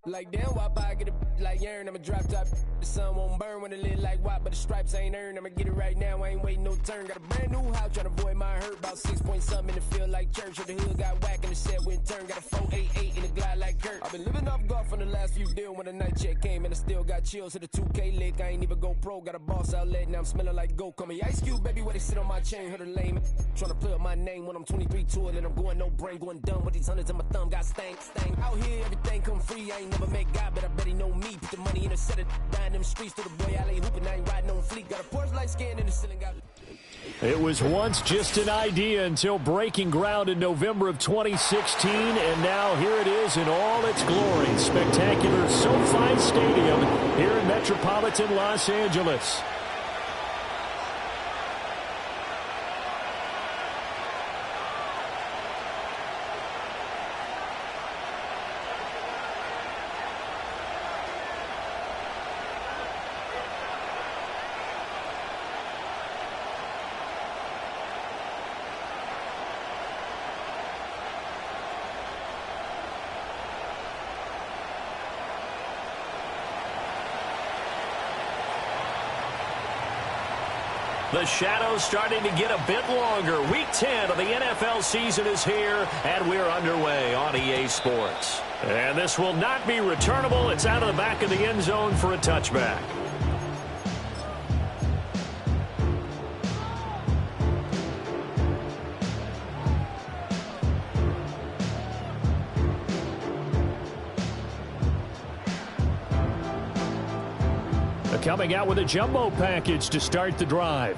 Like damn, why I get a like urn? I'm a drop top. The sun won't burn when it lit like what, but the stripes ain't earned. I'ma get it right now. I ain't waiting no turn. Got a brand new house, trying to avoid my hurt. About 6 point something in the field like church. Or the hood got whack and the set went turn. Got a 488 in the glide like Kurt. I've been living off golf on the last few deals. When the night check came and I still got chills. To the 2K lick, I ain't even go pro. Got a boss outlet, now I'm smelling like gold. Call me Ice Cube, baby, where they sit on my chain. Heard a lame. Trying to play up my name when I'm 23 to it. And I'm going no brain, going dumb with these hundreds in my thumb. Got stank. Out here, everything come free. I ain't never met God, but I bet he know me. Put the money in a set of down them streets to the boy alley hooping. I ain't riding on fleek. Got a Porsche light skin in the ceiling. Got It was once just an idea until breaking ground in November of 2016, and now here it is in all its glory. Spectacular SoFi Stadium here in metropolitan Los Angeles. The shadows starting to get a bit longer. Week 10 of the NFL season is here, and we're underway on EA Sports. And this will not be returnable. It's out of the back of the end zone for a touchback. Coming out with a jumbo package to start the drive.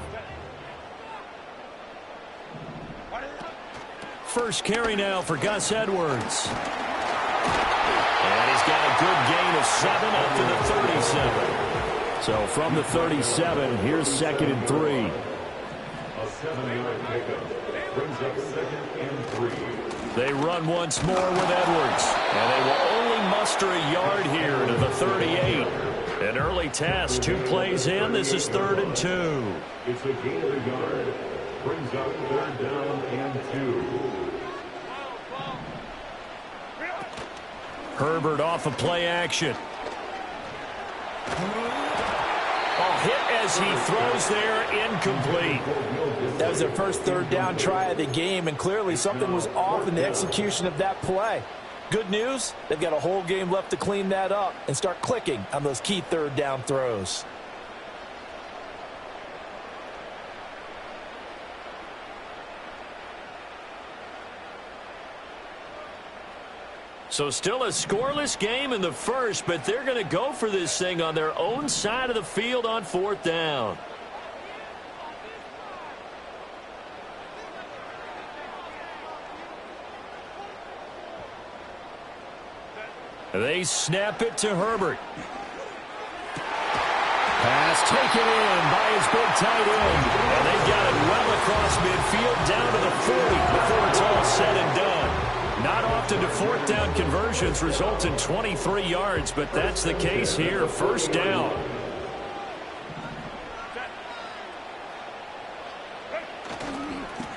First carry now for Gus Edwards. And he's got a good gain of 7 up to the 37. So from the 37, here's 2nd and 3. A 7-yard pickup brings up 2nd and 3. They run once more with Edwards. And they will only muster a yard here to the 38. An early test, 2 plays in. This is 3rd and 2. It's a gain of a yard. Brings up 3rd down and 2. Herbert off of play action. Hit as he throws there, incomplete. That was their first 3rd down try of the game, and clearly something was off in the execution of that play. Good news, they've got a whole game left to clean that up and start clicking on those key 3rd down throws. So still a scoreless game in the first, but they're going to go for this thing on their own side of the field on 4th down. They snap it to Herbert. Pass taken in by his big tight end. And they've got it well across midfield down to the 40 before it's all said and done. Not often do 4th down conversions result in 23 yards, but that's the case here. 1st down.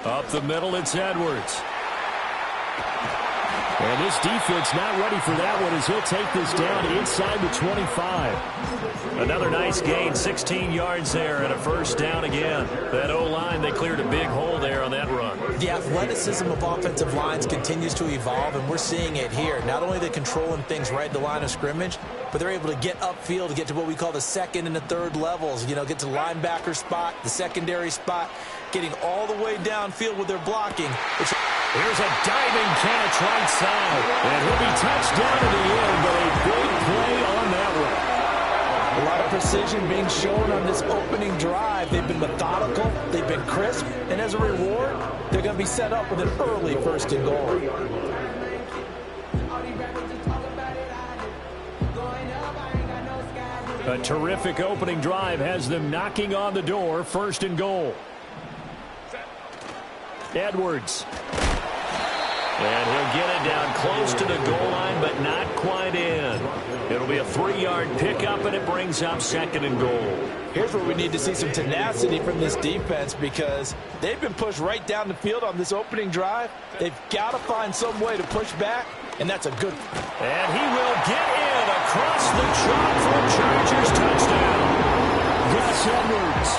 Up the middle, it's Edwards. And this defense not ready for that one as he'll take this down inside the 25. Another nice gain, 16 yards there and a 1st down again. That O-line, they cleared a big hole there on that run. The athleticism of offensive lines continues to evolve, and we're seeing it here. Not only are they controlling things right at the line of scrimmage, but they're able to get upfield to get to what we call the 2nd and the 3rd levels. You know, get to the linebacker spot, the secondary spot, getting all the way downfield with their blocking. Here's a diving catch right side. And he'll be touched down in the end, but a big play on that one. A lot of precision being shown on this opening drive. They've been methodical, they've been crisp, and as a reward, they're going to be set up with an early 1st and goal. A terrific opening drive has them knocking on the door. 1st and goal. Edwards. And he'll get it down close to the goal line, but not quite in. It'll be a 3-yard pickup, and it brings up 2nd and goal. Here's where we need to see some tenacity from this defense because they've been pushed right down the field on this opening drive. They've got to find some way to push back, and that's a good. And he will get in Gus Edwards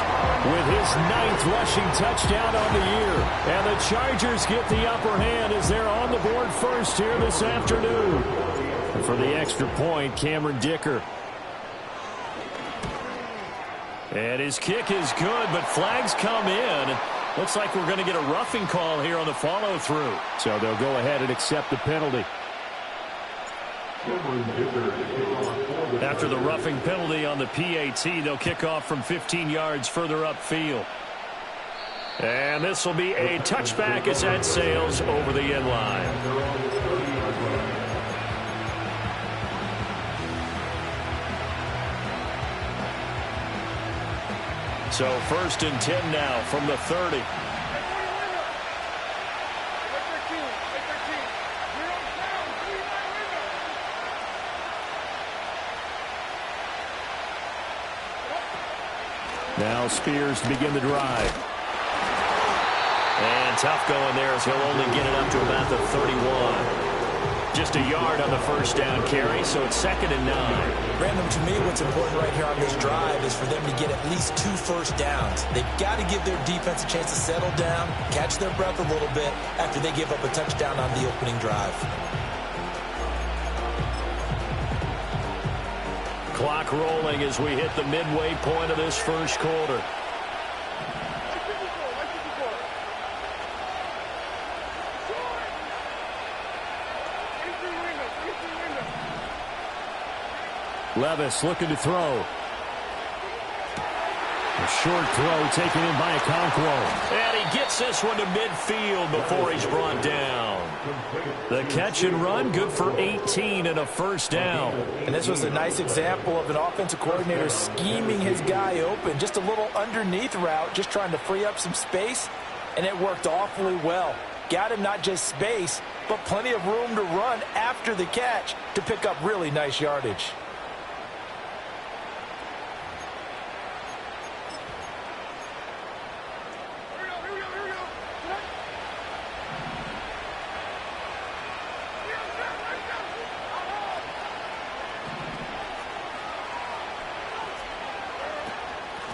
with his 9th rushing touchdown on the year. And the Chargers get the upper hand as they're on the board first here this afternoon. And for the extra point, Cameron Dicker. And his kick is good, but flags come in. Looks like we're going to get a roughing call here on the follow-through. So they'll go ahead and accept the penalty. After the roughing penalty on the PAT, they'll kick off from 15 yards further upfield. And this will be a touchback as that sails over the end line. So 1st and 10 now from the 30. Now Spears to begin the drive. And tough going there as he'll only get it up to about the 31. Just a yard on the first down carry, so it's 2nd and 9. Random, to me, what's important right here on this drive is for them to get at least 2 first downs. They've got to give their defense a chance to settle down, catch their breath a little bit after they give up a touchdown on the opening drive. Clock rolling as we hit the midway point of this first quarter. Levis looking to throw. A short throw taken in by Okonkwo. And he gets this one to midfield before he's brought down. The catch and run, good for 18 and a first down. And this was a nice example of an offensive coordinator scheming his guy open. Just a little underneath route, just trying to free up some space, and it worked awfully well. Got him not just space, but plenty of room to run after the catch to pick up really nice yardage.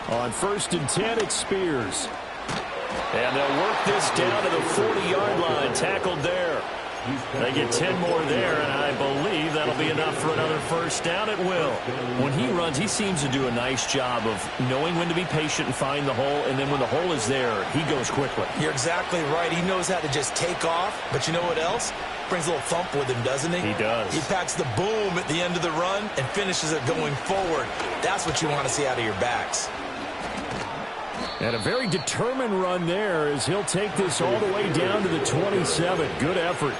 On 1st and 10, it's Spears. And they'll work this down to the 40-yard line. Tackled there. They get 10 more there, and I believe that'll be enough for another first down. It will. When he runs, he seems to do a nice job of knowing when to be patient and find the hole, and then when the hole is there, he goes quickly. You're exactly right. He knows how to just take off, but you know what else? Brings a little thump with him, doesn't he? He does. He packs the boom at the end of the run and finishes it going forward. That's what you want to see out of your backs. And a very determined run there as he'll take this all the way down to the 27. Good effort.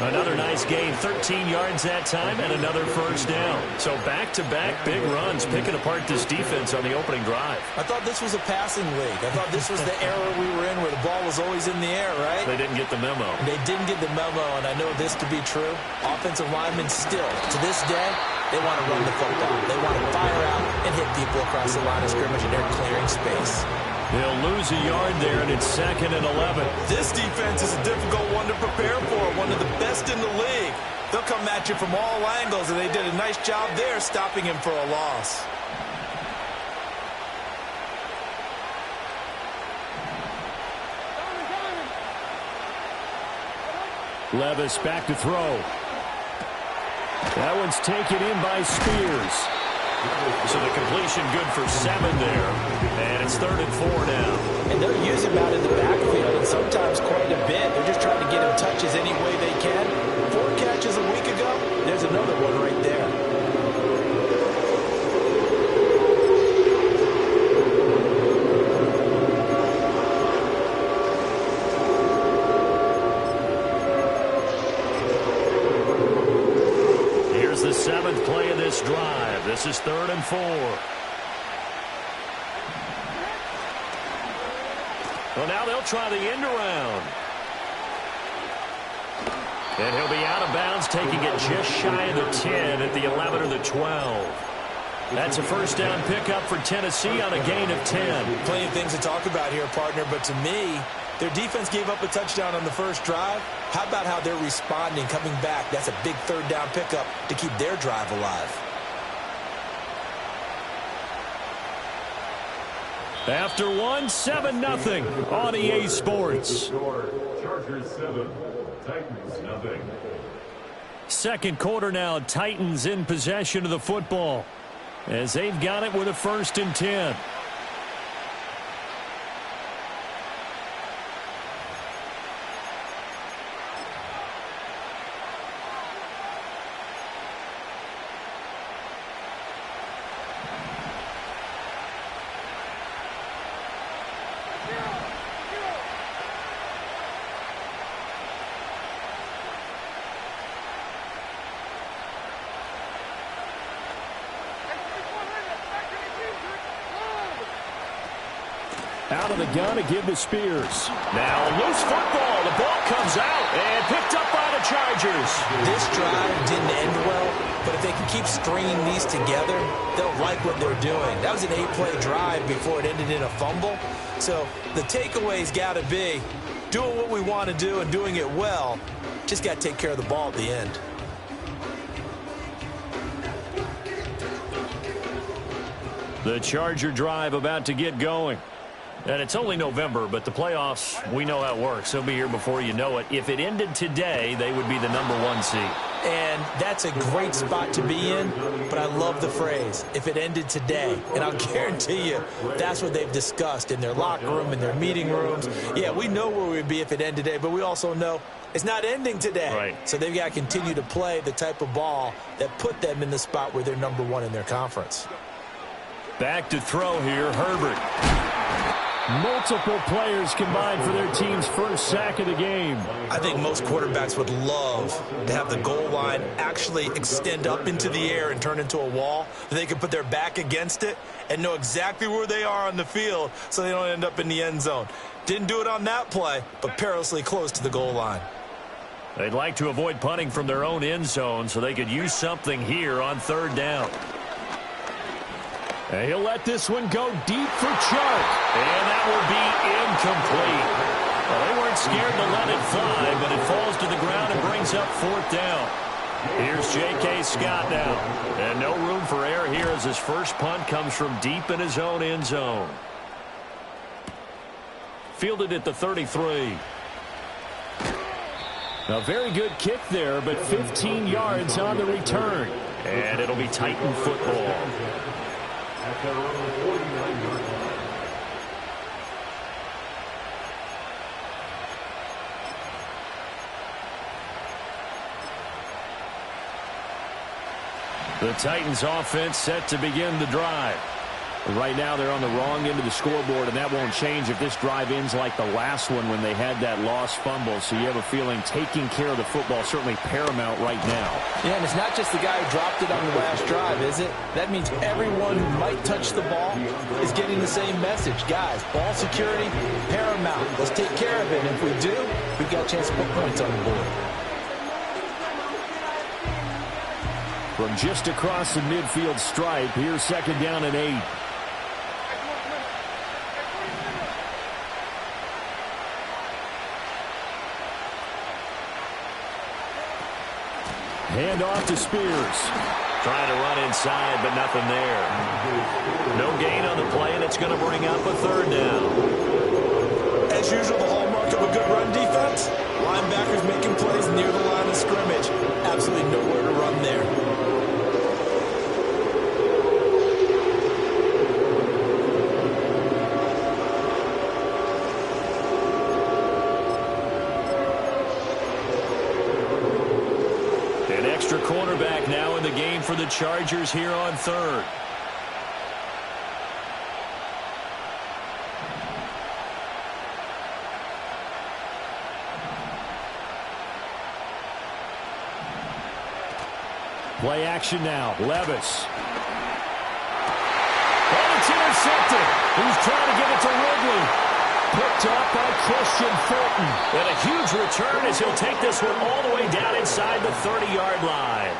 Another nice gain, 13 yards that time, and another first down. So back-to-back big runs, picking apart this defense on the opening drive. I thought this was a passing league. I thought this was the era we were in where the ball was always in the air, right? They didn't get the memo. They didn't get the memo, and I know this to be true. Offensive linemen still, to this day, they want to run the football. They want to fire out and hit people across the line of scrimmage, and they're clearing space. They'll lose a yard there, and it's 2nd and 11. This defense is a difficult one to prepare for, one of the best in the league. They'll come at you from all angles, and they did a nice job there stopping him for a loss. Levis back to throw. That one's taken in by Spears. So the completion good for 7 there. And it's 3rd and 4 now. And they'll use him out in the backfield, and sometimes quite a bit. They're just trying to get him touches any way they can. 4 catches a week ago, there's another one right there. Here's the 7th play of this drive. This is 3rd and 4. Well, now they'll try the end around. And he'll be out of bounds, taking it just shy of the 10 at the 11 or the 12. That's a first down pickup for Tennessee on a gain of 10. Plenty of things to talk about here, partner, but to me, their defense gave up a touchdown on the first drive. How about how they're responding, coming back? That's a big 3rd down pickup to keep their drive alive. After one, 7-0 on EA Sports. Chargers 7, Titans 0. Second quarter now, Titans in possession of the football as they've got it with a 1st and 10. Out of the gun to give to Spears. Now loose football. The ball comes out and picked up by the Chargers. This drive didn't end well, but if they can keep stringing these together, they'll like what they're doing. That was an 8-play drive before it ended in a fumble. So the takeaway's got to be doing what we want to do and doing it well. Just got to take care of the ball at the end. The Charger drive about to get going. And it's only November, but the playoffs, we know how it works. They'll be here before you know it. If it ended today, they would be the #1 seed. And that's a great spot to be in, but I love the phrase, if it ended today. And I'll guarantee you, that's what they've discussed in their locker room, in their meeting rooms. Yeah, we know where we'd be if it ended today, but we also know it's not ending today. Right. So they've got to continue to play the type of ball that put them in the spot where they're #1 in their conference. Back to throw here, Herbert. Multiple players combined for their team's first sack of the game. I think most quarterbacks would love to have the goal line actually extend up into the air and turn into a wall. They can put their back against it and know exactly where they are on the field so they don't end up in the end zone. Didn't do it on that play, but perilously close to the goal line. They'd like to avoid punting from their own end zone so they could use something here on 3rd down. And he'll let this one go deep for Chark. And that will be incomplete. Well, they weren't scared to let it fly, but it falls to the ground and brings up 4th down. Here's J.K. Scott now. And no room for error here as his first punt comes from deep in his own end zone. Fielded at the 33. A very good kick there, but 15 yards on the return. And it'll be Titan football. At their own 49-yard line. The Titans offense set to begin the drive. Right now they're on the wrong end of the scoreboard, and that won't change if this drive ends like the last one when they had that lost fumble. So you have a feeling taking care of the football certainly paramount right now. Yeah, and it's not just the guy who dropped it on the last drive, is it? That means everyone who might touch the ball is getting the same message. Guys, ball security, paramount. Let's take care of it. And if we do, we've got a chance to put points on the board. From just across the midfield stripe, here's 2nd down and 8. Hand off to Spears. Trying to run inside, but nothing there. No gain on the play, and it's going to bring up a 3rd down. As usual, the hallmark of a good run defense, linebackers making plays near the line of scrimmage. Absolutely nowhere to run there. Cornerback now in the game for the Chargers here on 3rd. Play action now. Levis. And it's intercepted. He's trying to give it to Ridley. Picked up by Christian Fulton. And a huge return as he'll take this one all the way down inside the 30-yard line.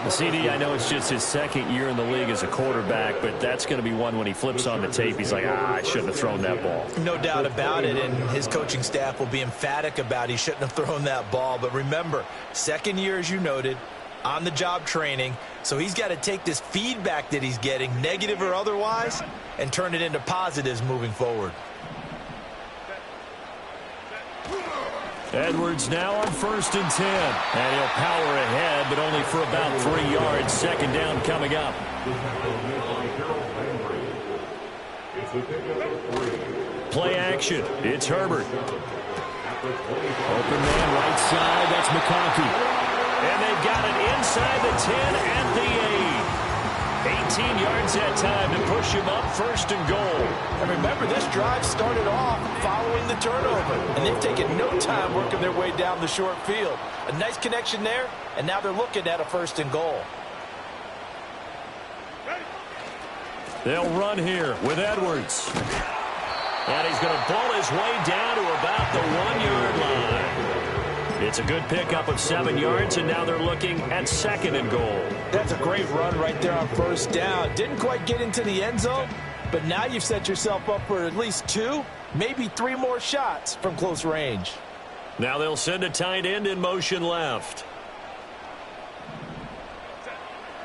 CD, I know it's just his 2nd year in the league as a quarterback, but that's going to be one when he flips on the tape. He's like, I shouldn't have thrown that ball. No doubt about it, and his coaching staff will be emphatic about he shouldn't have thrown that ball. But remember, 2nd year, as you noted, on-the-job training, so he's got to take this feedback that he's getting, negative or otherwise, and turn it into positives moving forward. Edwards now on 1st and 10. And he'll power ahead, but only for about 3 yards. 2nd down coming up. Play action. It's Herbert. Open man right side. That's McConkey. And they've got it inside the 10 at the 8. 18 yards that time to push him up 1st and goal. And remember, this drive started off following the turnover, and they've taken no time working their way down the short field. A nice connection there, and now they're looking at a 1st and goal. They'll run here with Edwards. And he's going to ball his way down to about the 1-yard line. It's a good pickup of 7 yards, and now they're looking at 2nd and goal. That's a great run right there on 1st down. Didn't quite get into the end zone, but now you've set yourself up for at least 2, maybe 3 more shots from close range. Now they'll send a tight end in motion left.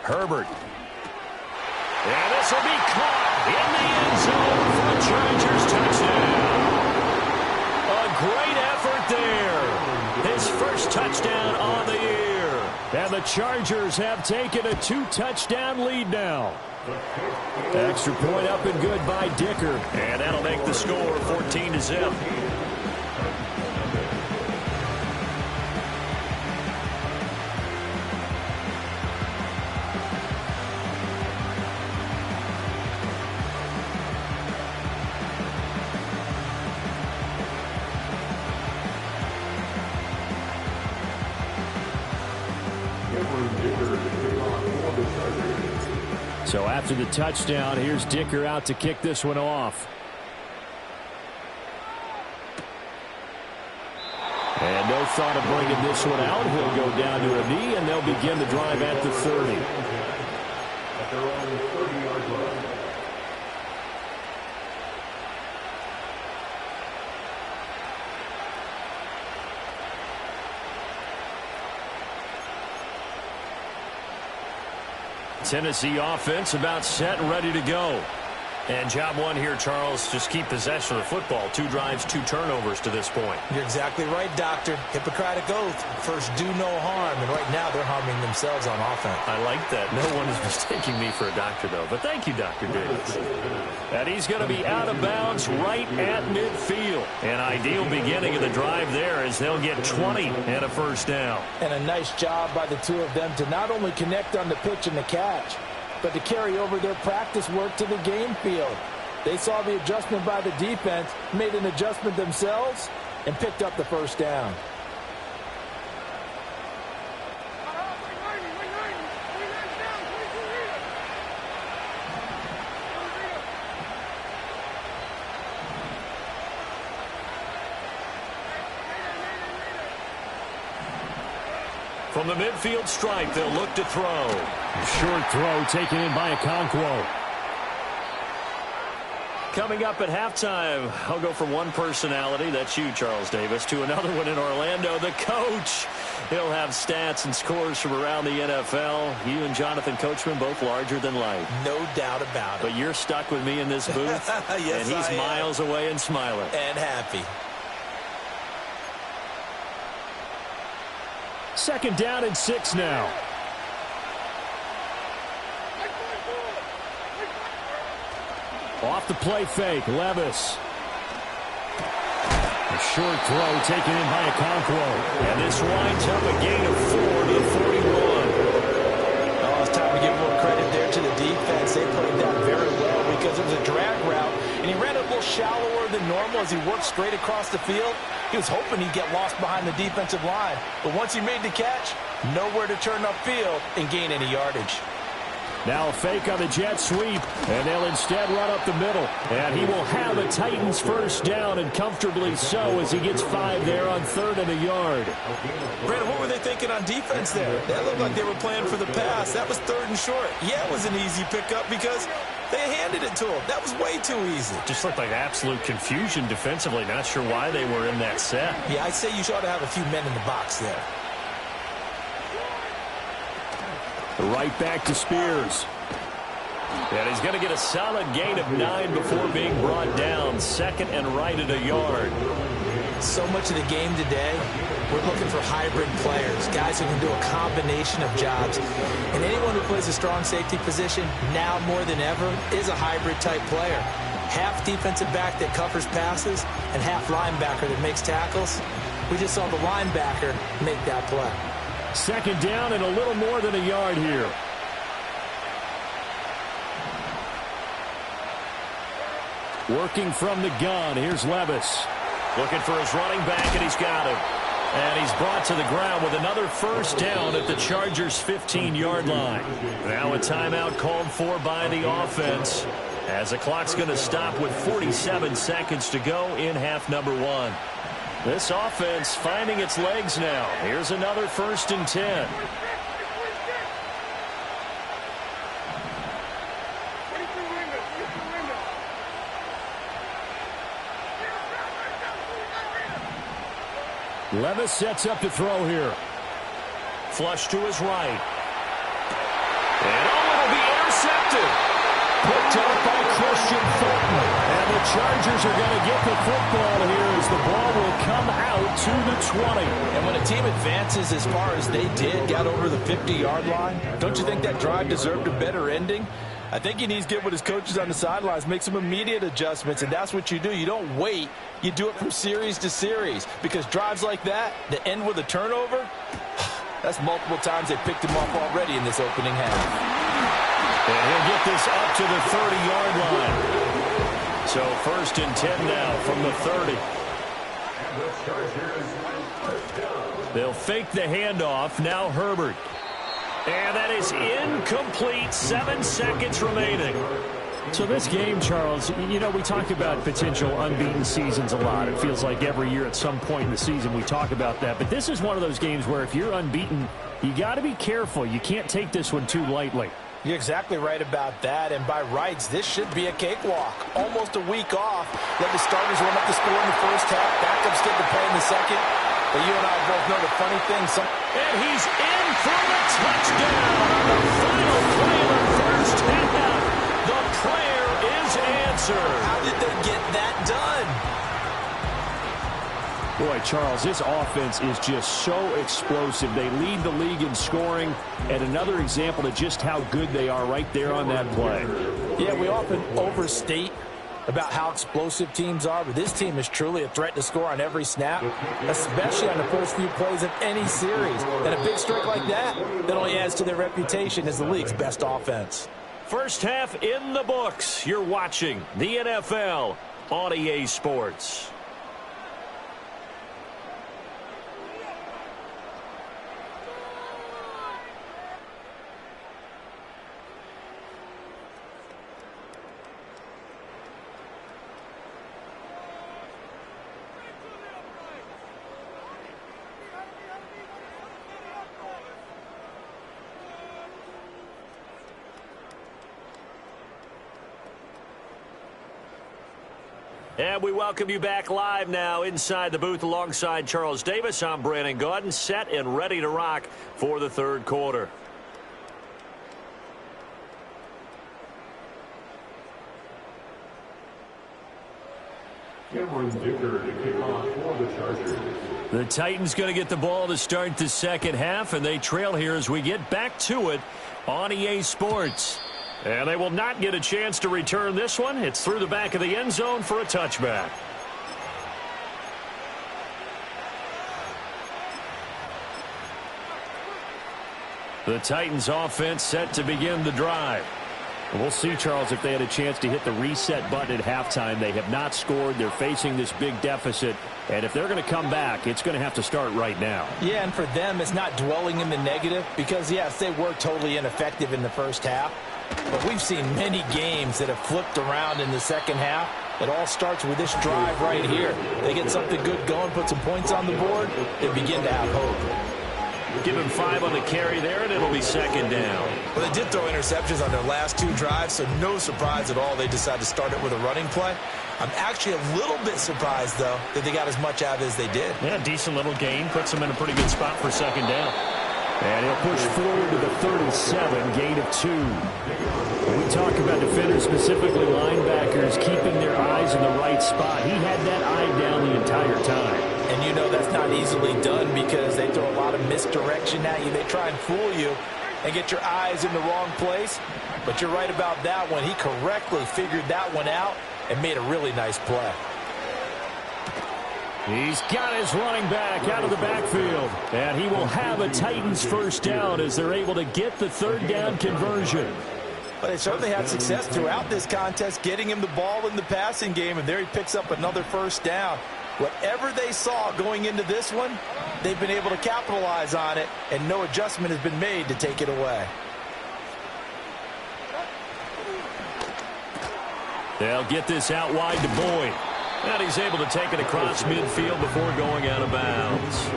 Herbert. And this will be caught in the end zone for a Chargers touchdown. A great effort there. His first touchdown on the year. And the Chargers have taken a 2-touchdown lead now. Extra point up and good by Dicker. And that'll make the score 14-0. So after the touchdown, here's Dicker out to kick this one off. And no thought of bringing this one out. He'll go down to a knee, and they'll begin the drive at the 30. At their own 30-yard line. Tennessee offense about set and ready to go. And job one here, Charles, just keep possession of the football. 2 drives, 2 turnovers to this point. You're exactly right, Doctor. Hippocratic oath. First, do no harm. And right now, they're harming themselves on offense. I like that. No one is mistaking me for a doctor, though. But thank you, Dr. Davis. And he's going to be out of bounds right at midfield. An ideal beginning of the drive there as they'll get 20 and a 1st down. And a nice job by the 2 of them to not only connect on the pitch and the catch, but to carry over their practice work to the game field. They saw the adjustment by the defense, made an adjustment themselves, and picked up the 1st down. From the midfield stripe, they'll look to throw. A short throw taken in by Okonkwo. Coming up at halftime, I'll go from one personality, that's you, Charles Davis, to another one in Orlando, the coach. He'll have stats and scores from around the NFL. You and Jonathan Coachman, both larger than life. No doubt about it. But you're stuck with me in this booth, yes, and he's miles away and smiling. And happy. 2nd down and 6 now. Off the play fake, Levis. A short throw taken in by Okonkwo. And this winds up a gain of 4 to the 41. Oh, it's time to give more credit there to the defense. They played that very well because it was a drag route, and he ran a little shallower than normal as he worked straight across the field. He was hoping he'd get lost behind the defensive line, but once he made the catch, nowhere to turn upfield and gain any yardage. Now a fake on the jet sweep, and they'll instead run up the middle. And he will have the Titans 1st down, and comfortably so as he gets 5 there on 3rd and a yard. Brandon, what were they thinking on defense there? That looked like they were playing for the pass. That was 3rd and short. Yeah, it was an easy pickup because they handed it to him. That was way too easy. Just looked like absolute confusion defensively. Not sure why they were in that set. Yeah, I'd say you ought to have a few men in the box there. Right back to Spears. And he's going to get a solid gain of 9 before being brought down. Second and right at a yard. So much of the game today, we're looking for hybrid players, guys who can do a combination of jobs. And anyone who plays a strong safety position, now more than ever, is a hybrid-type player. Half defensive back that covers passes and half linebacker that makes tackles. We just saw the linebacker make that play. Second down and a little more than a yard here. Working from the gun, here's Levis. Looking for his running back, and he's got him. And he's brought to the ground with another first down at the Chargers' 15-yard line. Now a timeout called for by the offense, as the clock's going to stop with 47 seconds to go in half number 1. This offense finding its legs now. Here's another 1st and 10. Levis sets up to throw here. Flush to his right. And it'll be intercepted. Picked up by Christian Fulton. And the Chargers are going to get the football here as the ball will come out to the 20. And when a team advances as far as they did, got over the 50-yard line, don't you think that drive deserved a better ending? I think he needs to get with his coaches on the sidelines, make some immediate adjustments, and that's what you do. You don't wait. You do it from series to series, because drives like that end with a turnover, that's multiple times they picked him off already in this opening half. And he'll get this up to the 30-yard line. So 1st and 10 now from the 30. They'll fake the handoff. Now Herbert. And that is incomplete. 7 seconds remaining. So this game, Charles, you know, we talk about potential unbeaten seasons a lot. It feels like every year at some point in the season we talk about that. But this is one of those games where if you're unbeaten, you got to be careful. You can't take this one too lightly. You're exactly right about that, and by rights, this should be a cakewalk. Almost a week off. Let the starters run up the score in the first half, backups get the play in the second. But you and I both know the funny thing. And he's in for the touchdown on the final play of the first half. The prayer is answered. How did they get that done? Boy, Charles, this offense is just so explosive. They lead the league in scoring, and another example of just how good they are right there on that play. Yeah, we often overstate about how explosive teams are, but this team is truly a threat to score on every snap, especially on the first few plays of any series. And a big streak like that only adds to their reputation as the league's best offense. First half in the books. You're watching the NFL on EA Sports. And we welcome you back live now inside the booth alongside Charles Davis. I'm Brandon Gaudin, set and ready to rock for the third quarter. Cameron Dicker to kick off for the Chargers. The Titans going to get the ball to start the second half, and they trail here as we get back to it on EA Sports. And they will not get a chance to return this one. It's through the back of the end zone for a touchback. The Titans offense set to begin the drive. We'll see, Charles, if they had a chance to hit the reset button at halftime. They have not scored. They're facing this big deficit. And if they're going to come back, it's going to have to start right now. Yeah, and for them, it's not dwelling in the negative because, yes, they were totally ineffective in the first half. But we've seen many games that have flipped around in the second half. It all starts with this drive right here. They get something good going, put some points on the board, they begin to have hope. Give him 5 on the carry there, and it'll be second down. Well, they did throw interceptions on their last 2 drives, so no surprise at all they decided to start it with a running play. I'm actually a little bit surprised, though, that they got as much out of it as they did. Yeah, decent little gain. Puts them in a pretty good spot for second down. And he'll push forward to the 3rd and 7, gain of 2. When we talk about defenders, specifically linebackers, keeping their eyes in the right spot, he had that eye down the entire time. And you know that's not easily done because they throw a lot of misdirection at you. They try and fool you and get your eyes in the wrong place. But you're right about that one. He correctly figured that one out and made a really nice play. He's got his running back out of the backfield. And he will have a Titans first down as they're able to get the 3rd down conversion. But they certainly had success throughout this contest, getting him the ball in the passing game, and there he picks up another first down. Whatever they saw going into this one, they've been able to capitalize on it, and no adjustment has been made to take it away. They'll get this out wide to Boyd. And he's able to take it across midfield before going out of bounds.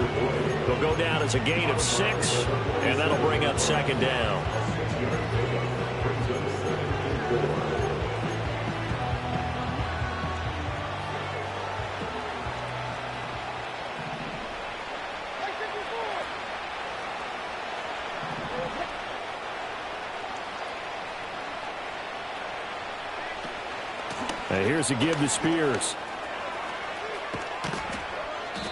He'll go down as a gain of 6, and that'll bring up 2nd down. And here's a give to Spears.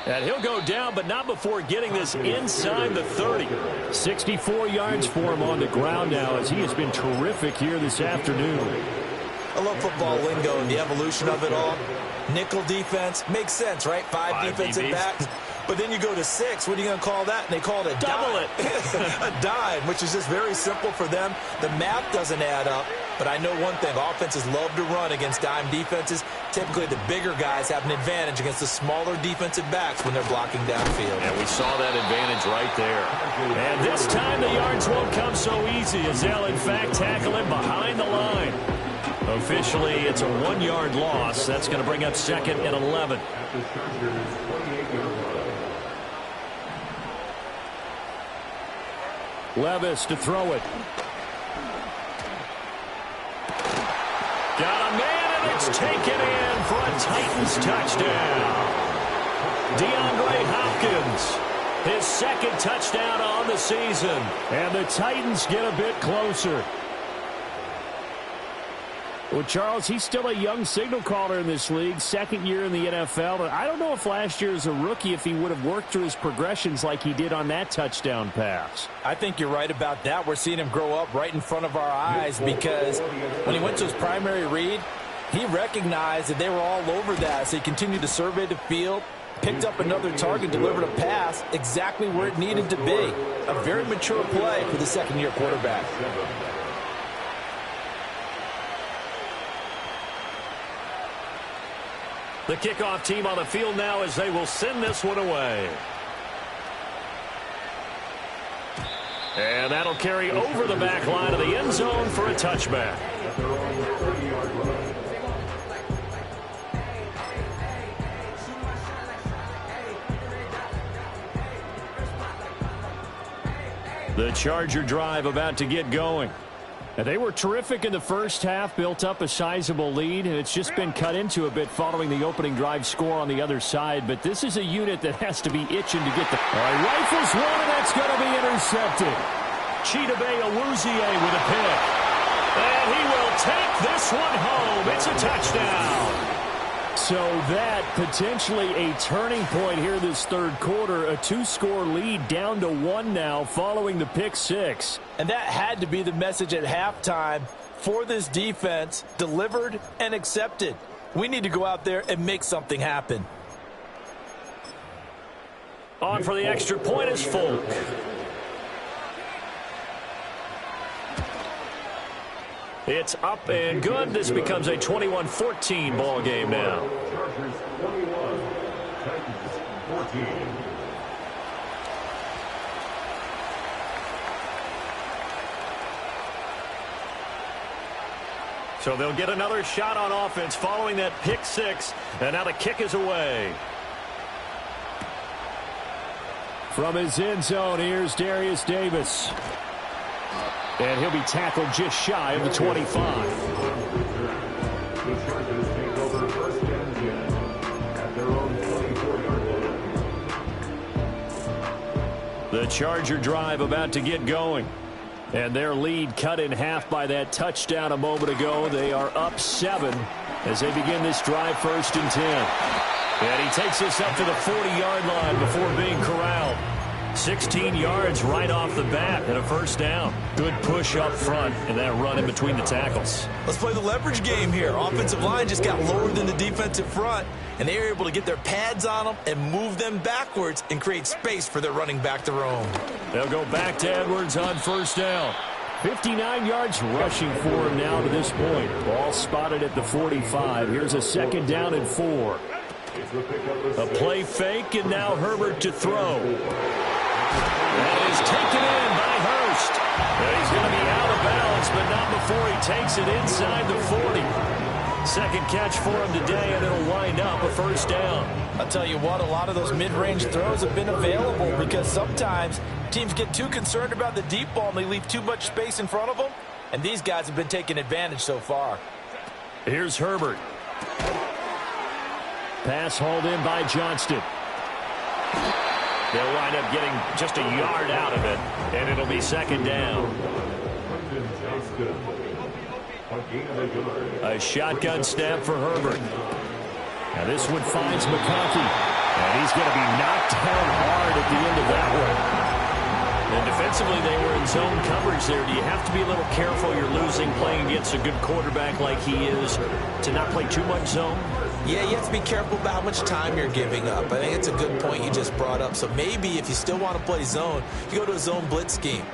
And he'll go down, but not before getting this inside the 30. 64 yards for him on the ground now as he has been terrific here this afternoon. I love football lingo and the evolution of it all. Nickel defense makes sense, right? Five defensive DBs. backs. But then you go to 6. What are you going to call that? And they call it a Double dime. A dime, which is just very simple for them. The math doesn't add up. But I know one thing. Offenses love to run against dime defenses. Typically, the bigger guys have an advantage against the smaller defensive backs when they're blocking downfield. And we saw that advantage right there. And this time the yards won't come so easy as they'll, in fact, tackle him behind the line. Officially, it's a 1-yard loss. That's going to bring up 2nd and 11. Levis to throw it. Got a man, and it's taken in for a Titans touchdown. DeAndre Hopkins, his 2nd touchdown on the season. And the Titans get a bit closer. Well, Charles, he's still a young signal caller in this league, 2nd year in the NFL. But I don't know if last year as a rookie, if he would have worked through his progressions like he did on that touchdown pass. I think you're right about that. We're seeing him grow up right in front of our eyes because when he went to his primary read, he recognized that they were all over that. So he continued to survey the field, picked up another target, delivered a pass exactly where it needed to be. A very mature play for the 2nd-year quarterback. The kickoff team on the field now as they will send this one away. And that'll carry over the back line of the end zone for a touchback. The Charger drive about to get going. And they were terrific in the first half, built up a sizable lead, and it's just been cut into a bit following the opening drive score on the other side. But this is a unit that has to be itching to get the... All right, rifles one, and that's going to be intercepted. Chidobe Awuzie with a pick. And he will take this one home. It's a touchdown. So that potentially a turning point here this 3rd quarter. A 2-score lead down to 1 now following the pick 6. And that had to be the message at halftime for this defense, delivered and accepted. We need to go out there and make something happen. On for the extra point is Folk. It's up and good. This becomes a 21-14 ball game now. Chargers 21, Titans 14. So they'll get another shot on offense following that pick 6. And now the kick is away. From his end zone, here's Darius Davis. And he'll be tackled just shy of the 25. The Chargers take over 1st and 10 at their own 24-yard line. The The Charger drive about to get going. And their lead cut in half by that touchdown a moment ago. They are up 7 as they begin this drive, 1st and 10. And he takes this up to the 40-yard line before being corralled. 16 yards right off the bat and a 1st down. Good push up front and that run in between the tackles. Let's play the leverage game here. Offensive line just got lower than the defensive front, and they were able to get their pads on them and move them backwards and create space for their running back to roam. They'll go back to Edwards on 1st down. 59 yards rushing for him now to this point. Ball spotted at the 45. Here's a 2nd down and 4. A play fake, and now Herbert to throw. That is taken in by Hurst. And he's going to be out of bounds, but not before he takes it inside the 40. 2nd catch for him today, and it'll wind up a 1st down. I'll tell you what, a lot of those mid-range throws have been available because sometimes teams get too concerned about the deep ball and they leave too much space in front of them, and these guys have been taking advantage so far. Here's Herbert. Pass hauled in by Johnston. They'll wind up getting just a yard out of it, and it'll be 2nd down. A shotgun snap for Herbert. Now this one finds McConkey, and he's going to be knocked down hard at the end of that one. And defensively, they were in zone coverage there. Do you have to be a little careful? You're losing playing against a good quarterback like he is to not play too much zone? Yeah, you have to be careful about how much time you're giving up. I think it's a good point you just brought up. So maybe if you still want to play zone, you go to a zone blitz scheme.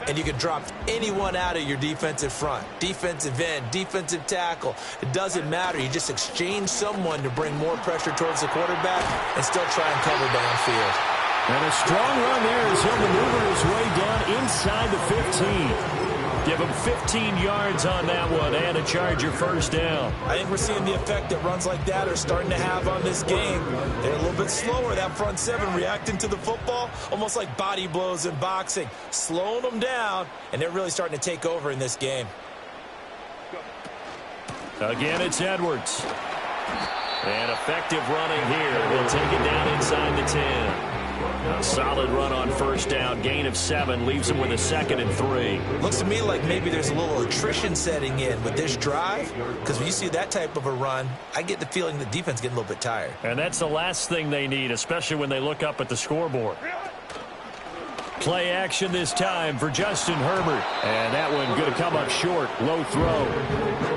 And you can drop anyone out of your defensive front, defensive end, defensive tackle. It doesn't matter. You just exchange someone to bring more pressure towards the quarterback and still try and cover downfield. And a strong run there as he'll maneuver his way down inside the 15. Give him 15 yards on that one and a Charger 1st down. I think we're seeing the effect that runs like that are starting to have on this game. They're a little bit slower, that front 7, reacting to the football, almost like body blows in boxing, slowing them down, and they're really starting to take over in this game. Again, it's Edwards. And effective running here. He'll take it down inside the 10. A solid run on 1st down. Gain of 7 leaves him with a 2nd and 3. Looks to me like maybe there's a little attrition setting in with this drive, because when you see that type of a run, I get the feeling the defense getting a little bit tired. And that's the last thing they need, especially when they look up at the scoreboard. Play action this time for Justin Herbert. And that one going to come up short. Low throw.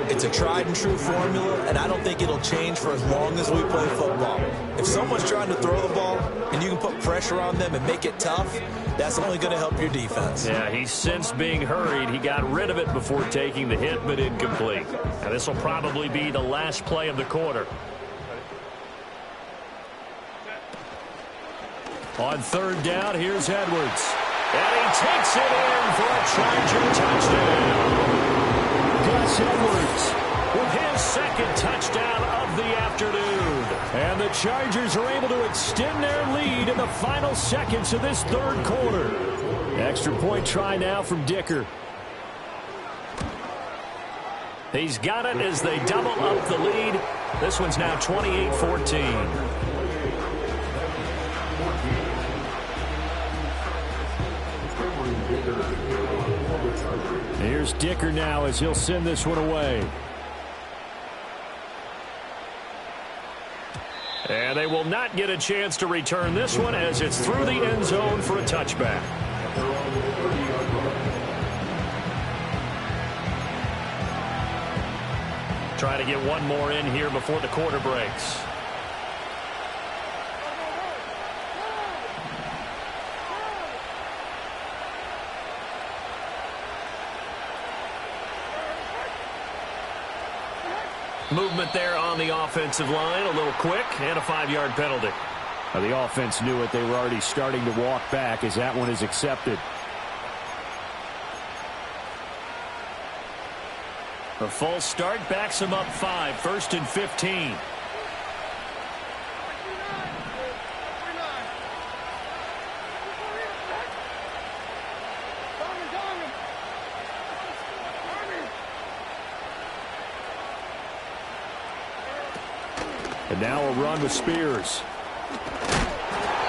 It's a tried and true formula, and I don't think it'll change for as long as we play football. If someone's trying to throw the ball and you can put pressure on them and make it tough, that's only going to help your defense. Yeah, he's since being hurried. He got rid of it before taking the hit, but incomplete. Now this will probably be the last play of the quarter. On 3rd down, here's Edwards. And he takes it in for a Charger touchdown. Gus Edwards with his 2nd touchdown of the afternoon. And the Chargers are able to extend their lead in the final seconds of this 3rd quarter. Extra point try now from Dicker. He's got it as they double up the lead. This one's now 28-14. Here's Dicker now as he'll send this one away. And they will not get a chance to return this one as it's through the end zone for a touchback. Try to get one more in here before the quarter breaks. Movement there on the offensive line, a little quick, and a 5-yard penalty. Now the offense knew it. They were already starting to walk back as that one is accepted. A false start backs him up 5, 1st and 15. And now a run with Spears.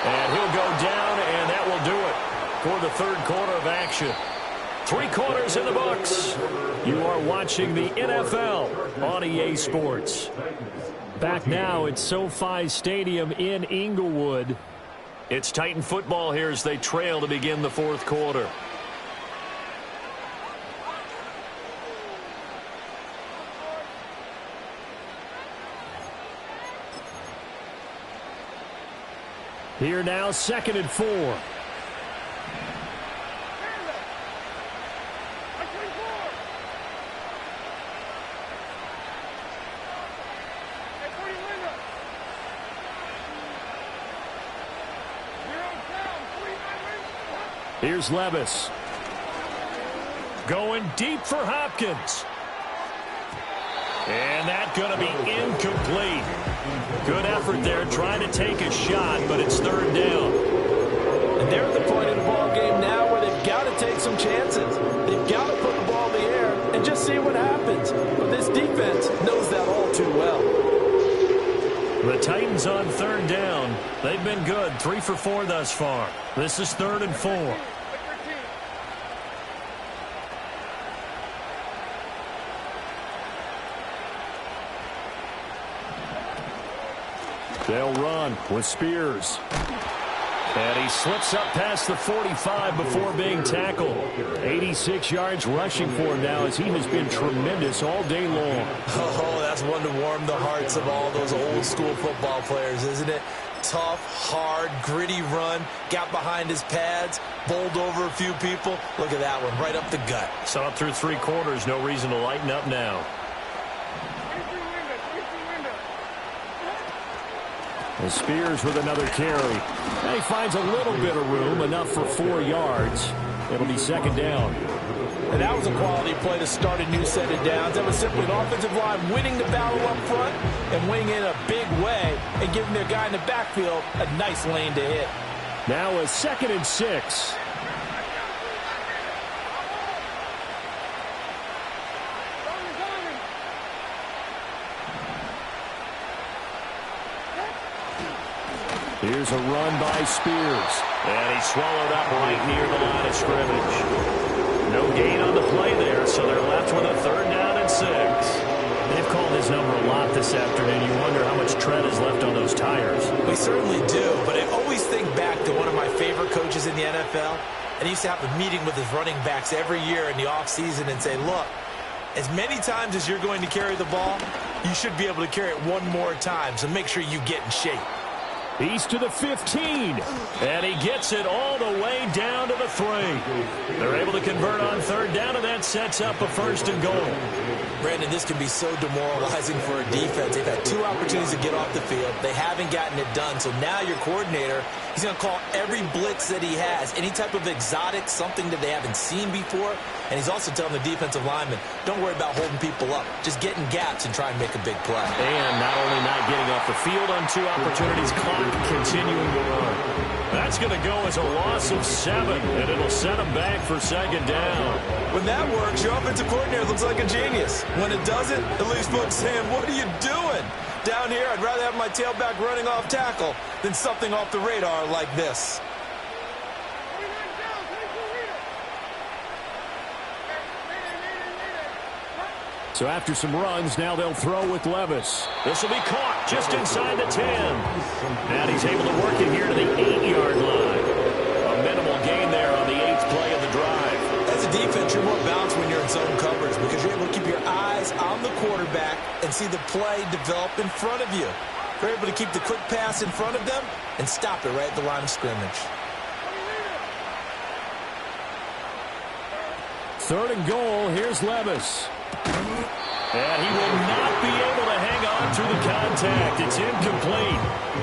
And he'll go down, and that will do it. for the third quarter of action. 3 quarters in the books. You are watching the NFL on EA Sports. Back now at SoFi Stadium in Inglewood. It's Titan football here as they trail to begin the fourth quarter. Here now, 2nd and 4. Here's Levis. Going deep for Hopkins. And that's going to be incomplete. Good effort there trying to take a shot, but it's 3rd down. And they're at the point in the ball game now where they've got to take some chances. They've got to put the ball in the air and just see what happens. But this defense knows that all too well. The Titans on 3rd down. They've been good, 3 for 4 thus far. This is 3rd and 4. They'll run with Spears. And he slips up past the 45 before being tackled. 86 yards rushing for him now as he has been tremendous all day long. Oh, that's one to warm the hearts of all those old school football players, isn't it? Tough, hard, gritty run. Got behind his pads, bowled over a few people. Look at that one, right up the gut. Saw it through 3 quarters. No reason to lighten up now. And Spears with another carry. And he finds a little bit of room, enough for 4 yards. It'll be 2nd down. And that was a quality play to start a new set of downs. That was simply an offensive line winning the battle up front and winning in a big way and giving their guy in the backfield a nice lane to hit. Now a 2nd and 6. Here's a run by Spears. And he's swallowed up right near the line of scrimmage. No gain on the play there, so they're left with a 3rd down and 6. They've called his number a lot this afternoon. You wonder how much tread is left on those tires. We certainly do, but I always think back to one of my favorite coaches in the NFL. And he used to have a meeting with his running backs every year in the offseason and say, look, as many times as you're going to carry the ball, you should be able to carry it one more time, so make sure you get in shape. He's to the 15. And he gets it all the way down to the 3. They're able to convert on 3rd down, and that sets up a 1st and goal. Brandon, this can be so demoralizing for a defense. They've had 2 opportunities to get off the field. They haven't gotten it done. So now your coordinator, he's going to call every blitz that he has, any type of exotic, something that they haven't seen before. And he's also telling the defensive lineman, don't worry about holding people up. Just get in gaps and try and make a big play. And not only not getting off the field on 2 opportunities, clock continuing to run. That's going to go as a loss of 7, and it'll set them back for 2nd down. When that works, your offensive coordinator looks like a genius. When it doesn't, at least folks saying, what are you doing? Down here, I'd rather have my tailback running off tackle than something off the radar like this. So after some runs, now they'll throw with Levis. This will be caught just inside the 10. And he's able to work it here to the 8-yard line. A minimal gain there on the 8th play of the drive. As a defense, you're more balanced when you're in zone coverage because you're able to keep your eyes on the quarterback and see the play develop in front of you. You're able to keep the quick pass in front of them and stop it right at the line of scrimmage. 3rd and goal. Here's Levis. And he will not be able to hang on through the contact. It's incomplete.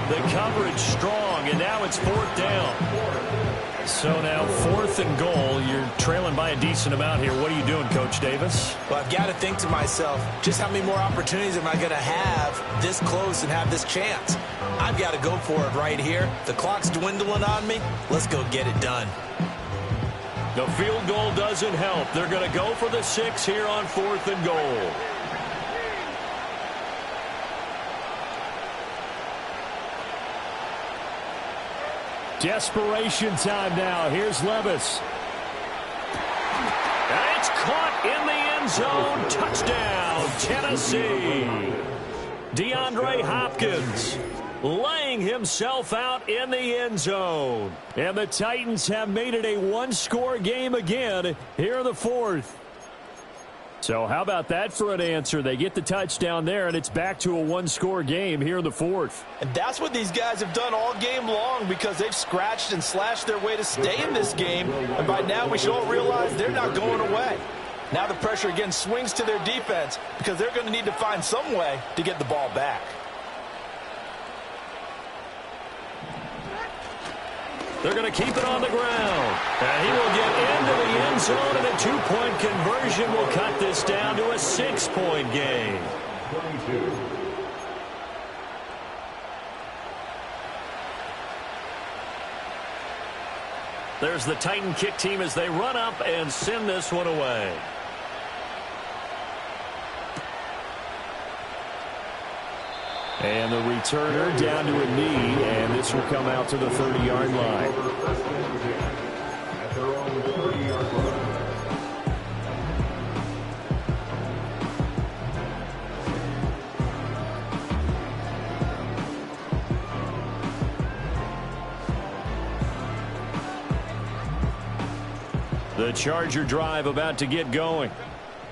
The coverage strong, and now it's 4th down. So now 4th and goal. You're trailing by a decent amount here. What are you doing, Coach Davis? Well, I've got to think to myself, just how many more opportunities am I going to have this close and have this chance? I've got to go for it right here. The clock's dwindling on me. Let's go get it done. The field goal doesn't help. They're going to go for the 6 here on 4th and goal. Desperation time now. Here's Levis. And it's caught in the end zone. Touchdown, Tennessee. DeAndre Hopkins laying himself out in the end zone. And the Titans have made it a one-score game again here in the fourth. So how about that for an answer? They get the touchdown there, and it's back to a one-score game here in the fourth. And that's what these guys have done all game long, because they've scratched and slashed their way to stay in this game. And by now we should all realize they're not going away. Now the pressure again swings to their defense, because they're going to need to find some way to get the ball back. They're going to keep it on the ground. And he will get into the end zone, and a two-point conversion will cut this down to a 6-point game. 22. There's the Titan kick team as they run up and send this one away. And the returner down to a knee, and this will come out to the 30-yard line. At their own 30-yard line. The Charger drive about to get going.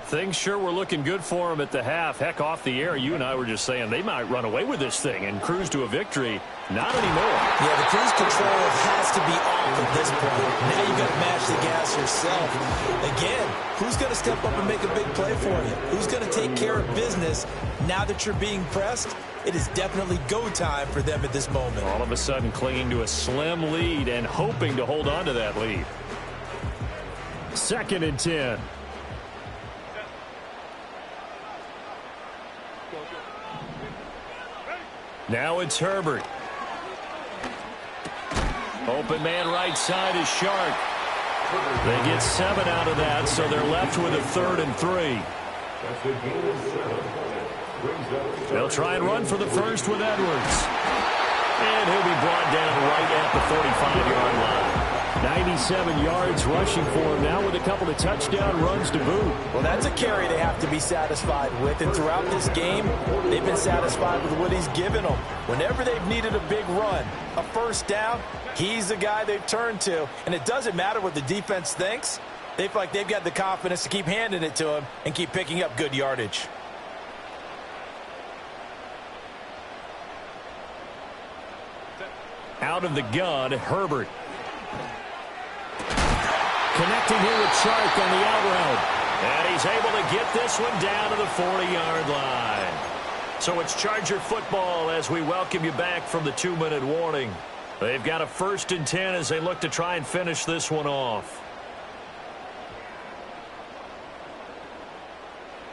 Things sure were looking good for them at the half. Heck, off the air, you and I were just saying they might run away with this thing and cruise to a victory. Not anymore. Yeah, the cruise control has to be off at this point. Now you got to match the gas yourself. Again, who's going to step up and make a big play for you? Who's going to take care of business now that you're being pressed? It is definitely go time for them at this moment. All of a sudden clinging to a slim lead and hoping to hold on to that lead. 2nd and 10. Now it's Herbert. Open man right side is Shark. They get 7 out of that, so they're left with a 3rd and 3. That's a gain of 7. They'll try and run for the first with Edwards. And he'll be brought down right at the 45-yard line. 97 yards rushing for him now with a couple of touchdown runs to boot. Well, that's a carry they have to be satisfied with. And throughout this game, they've been satisfied with what he's given them. Whenever they've needed a big run, a first down, he's the guy they've turned to. And it doesn't matter what the defense thinks. They feel like they've got the confidence to keep handing it to him and keep picking up good yardage. Out of the gun, Herbert. Connecting here with Shark on the out route. And he's able to get this one down to the 40-yard line. So it's Charger football as we welcome you back from the 2-minute warning. They've got a 1st and 10 as they look to try and finish this one off.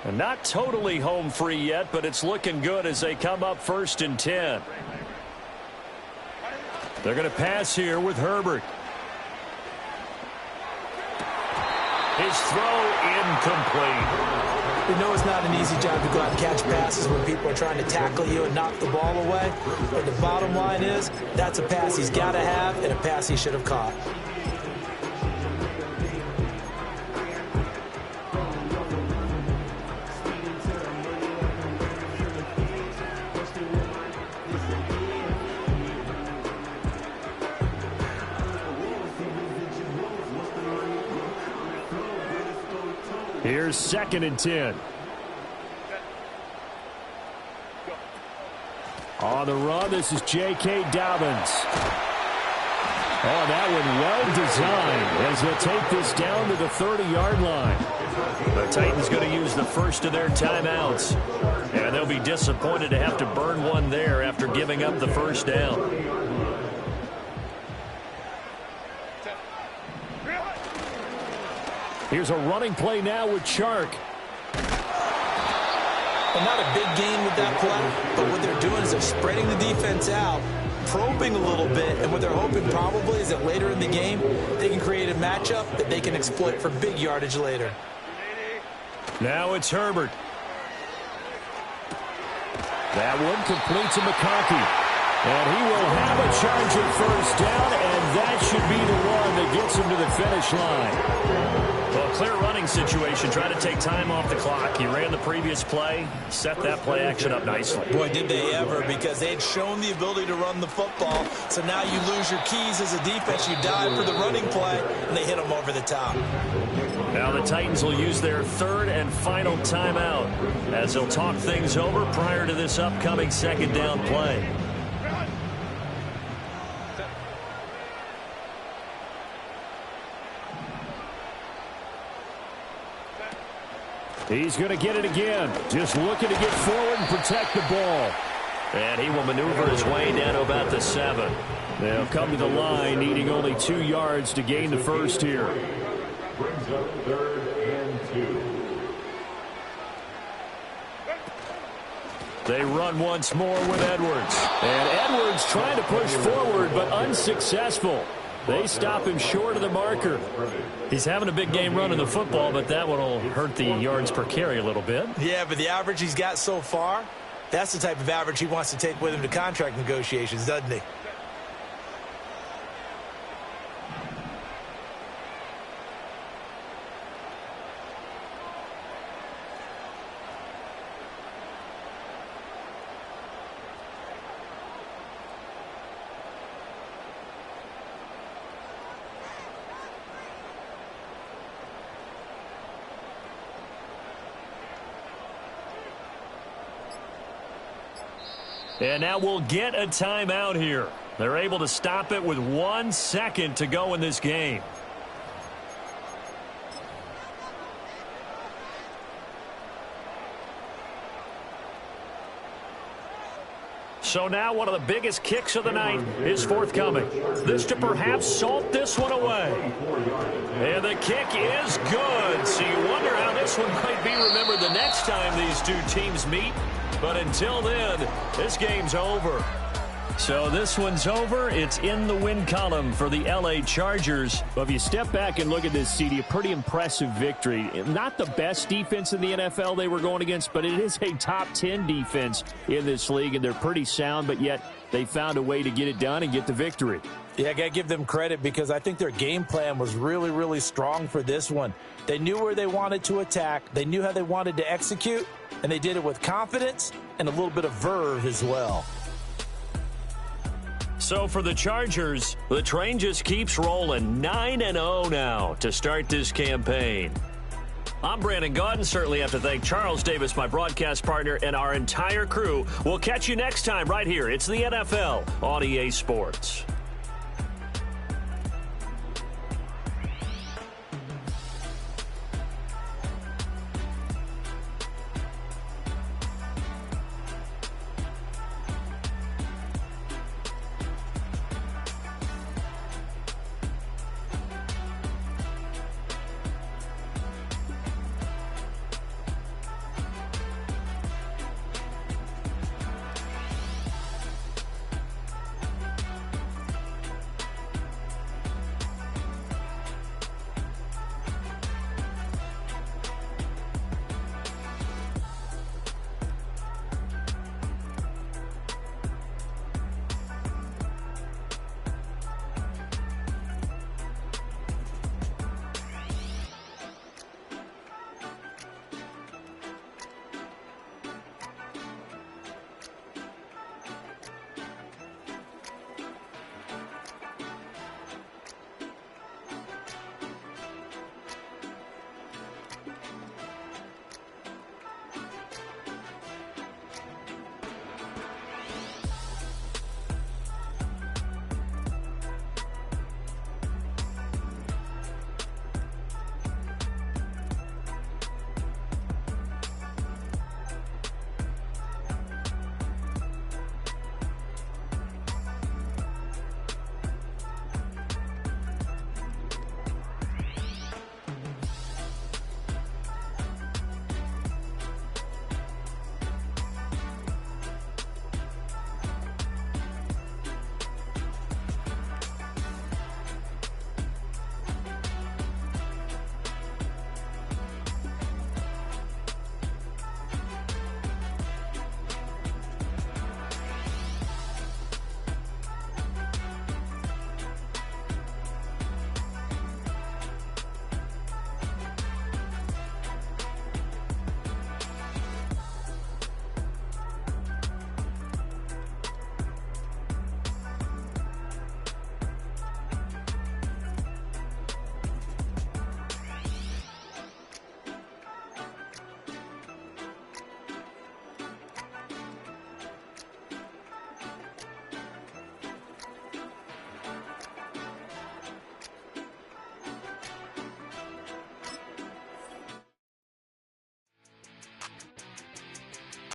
And not totally home free yet, but it's looking good as they come up 1st and 10. They're going to pass here with Herbert. His throw incomplete. We know it's not an easy job to go out and catch passes when people are trying to tackle you and knock the ball away. But the bottom line is, that's a pass he's got to have and a pass he should have caught. Here's 2nd and 10. On the run, this is J.K. Dobbins. Oh, that one well designed as they'll take this down to the 30-yard line. The Titans going to use the first of their timeouts. And they'll be disappointed to have to burn one there after giving up the first down. Here's a running play now with Shark. Well, not a big gain with that play, but what they're doing is they're spreading the defense out, probing a little bit, and what they're hoping probably is that later in the game, they can create a matchup that they can exploit for big yardage later. Now it's Herbert. That one complete to McConkey. And he will have a Charger first down, and that should be the one that gets him to the finish line. Well, clear running situation. Try to take time off the clock. He ran the previous play, set that play action up nicely. Boy, did they ever, because they had shown the ability to run the football. So now you lose your keys as a defense. You dive for the running play, and they hit them over the top. Now the Titans will use their third and final timeout as they'll talk things over prior to this upcoming second down play. He's going to get it again. Just looking to get forward and protect the ball. And he will maneuver his way down to about the 7. They'll come to the line, needing only 2 yards to gain the first here. Brings up 3rd and 2. They run once more with Edwards. And Edwards trying to push forward, but unsuccessful. They stop him short of the marker. He's having a big game running the football, but that one will hurt the yards per carry a little bit. Yeah, but the average he's got so far, that's the type of average he wants to take with him to contract negotiations, doesn't he? And now we'll get a timeout here. They're able to stop it with 1 second to go in this game. So now one of the biggest kicks of the night is forthcoming. This to perhaps salt this one away. And the kick is good. So you wonder how this one might be remembered the next time these two teams meet. But until then, this game's over. So this one's over. It's in the win column for the L.A. Chargers. Well, if you step back and look at this, CD, a pretty impressive victory. Not the best defense in the NFL they were going against, but it is a top 10 defense in this league, and they're pretty sound, but yet they found a way to get it done and get the victory. Yeah, I got to give them credit because I think their game plan was really, really strong for this one. They knew where they wanted to attack. They knew how they wanted to execute, and they did it with confidence and a little bit of verve as well. So for the Chargers, the train just keeps rolling. 9-0 now to start this campaign. I'm Brandon Gaudin. Certainly have to thank Charles Davis, my broadcast partner, and our entire crew. We'll catch you next time right here. It's the NFL on EA Sports.